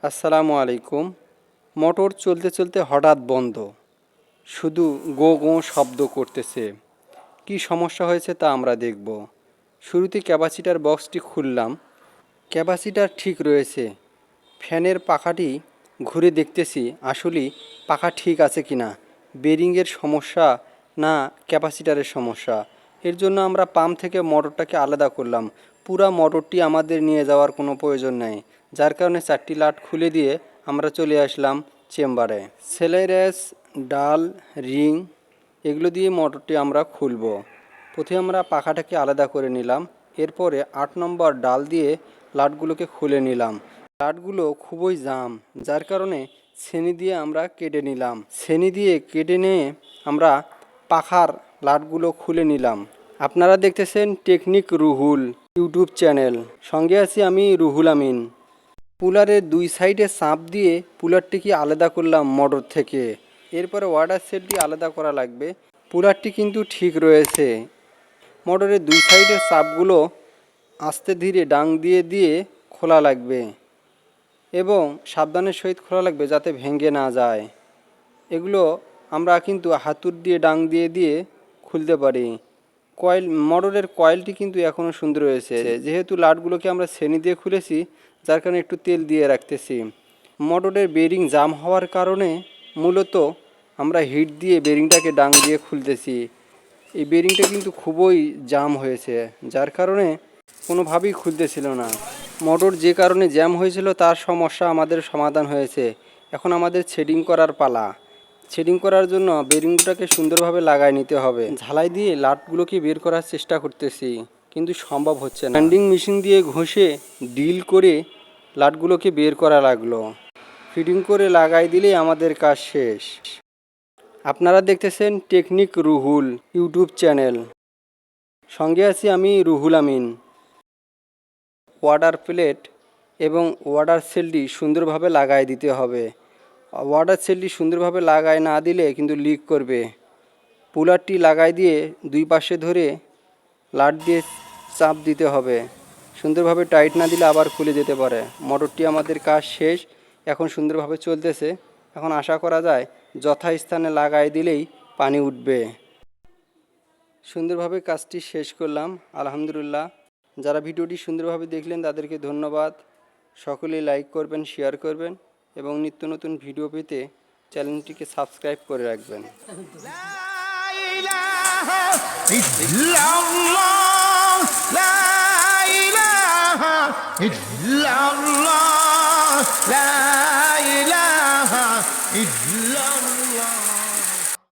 আসসালামু আলাইকুম। মোটর চলতে চলতে হঠাৎ বন্ধ, শুধু গো গো শব্দ করতেছে। কি সমস্যা হয়েছে তা আমরা দেখব। শুরুতে ক্যাপাসিটার বক্সটি খুললাম। ক্যাপাসিটার ঠিক রয়েছে। ফ্যানের পাখাটি ঘুরে দেখতেছি আসলেই পাখা ঠিক আছে কিনা, বেরিংয়ের সমস্যা না ক্যাপাসিটারের সমস্যা। এর জন্য আমরা পাম্প থেকে মোটরটাকে আলাদা করলাম। পুরা মোটরটি আমাদের নিয়ে যাওয়ার কোনো প্রয়োজন নেই, যার কারণে 4টি লাট খুলে দিয়ে আমরা চলে আসলাম চেম্বারে। সেলাই ডাল, রিং এগুলো দিয়ে মোটরটি আমরা খুলব। প্রথমে আমরা পাখাটাকে আলাদা করে নিলাম। এরপরে 8 নম্বর ডাল দিয়ে লাটগুলোকে খুলে নিলাম। লাটগুলো খুবই জাম, যার কারণে ছেনি দিয়ে আমরা কেটে নিলাম। ছেনি দিয়ে কেটে নিয়ে আমরা পাখার লাটগুলো খুলে নিলাম। আপনারা দেখতেছেন টেকনিক রুহুল ইউটিউব চ্যানেল, সঙ্গে আছি আমি রুহুল আমিন। পুলারের 2 সাইডে চাপ দিয়ে পুলারটিকে আলাদা করলাম মোটর থেকে। এরপরে ওয়াটার সেলটি আলাদা করা লাগবে। পুলারটি কিন্তু ঠিক রয়েছে। মোটরের 2 সাইডের চাপগুলো আস্তে ধীরে ডাং দিয়ে দিয়ে খোলা লাগবে এবং সাবধানের সহিত খোলা লাগবে যাতে ভেঙে না যায়। এগুলো আমরা কিন্তু হাতুড় দিয়ে ডাং দিয়ে দিয়ে খুলতে পারি। মোটরের কয়েলটি কিন্তু এখনও সুন্দর রয়েছে, যেহেতু লাটগুলোকে আমরা ছেনি দিয়ে খুলেছি, যার কারণে একটু তেল দিয়ে রাখতেছি। মোটরের বেরিং জাম হওয়ার কারণে মূলত আমরা হিট দিয়ে বেরিংটাকে ডাং দিয়ে খুলতেছি। এই বেরিংটা কিন্তু খুবই জাম হয়েছে, যার কারণে কোনোভাবেই খুলতেছিল না। মোটর যে কারণে জ্যাম হয়েছিল তার সমস্যা আমাদের সমাধান হয়েছে। এখন আমাদের শেডিং করার পালা। শেডিং করার জন্য বেরিংটাকে সুন্দরভাবে লাগাই নিতে হবে। ঝালাই দিয়ে লাটগুলোকে বের করার চেষ্টা করতেছি, কিন্তু সম্ভব হচ্ছে না। গ্রাইন্ডিং মেশিন দিয়ে ঘষে ডিল করে লাটগুলোকে বের করা লাগলো। ফিটিং করে লাগাই দিলেই আমাদের কাজ শেষ। আপনারা দেখতেছেন টেকনিক রুহুল ইউটিউব চ্যানেল, সঙ্গে আছি আমি রুহুল আমিন। ওয়াটার প্লেট এবং ওয়াটার সেলটি সুন্দরভাবে লাগাই দিতে হবে। ওয়াটার সেলটি সুন্দরভাবে লাগাই না দিলে কিন্তু লিক করবে। পুলারটি লাগাই দিয়ে 2 পাশে ধরে লাট দিয়ে চাপ দিতে হবে। সুন্দরভাবে টাইট না দিলে আবার খুলে যেতে পারে। মোটরটি আমাদের কাজ শেষ, এখন সুন্দরভাবে চলতেছে। এখন আশা করা যায় যথাস্থানে লাগাই দিলেই পানি উঠবে। সুন্দরভাবে কাজটি শেষ করলাম, আলহামদুলিল্লাহ। যারা ভিডিওটি সুন্দরভাবে দেখলেন তাদেরকে ধন্যবাদ। সকলেই লাইক করবেন, শেয়ার করবেন এবং নিত্য নতুন ভিডিও পেতে চ্যানেলটিকে সাবস্ক্রাইব করে রাখবেন। لا إله إلا الله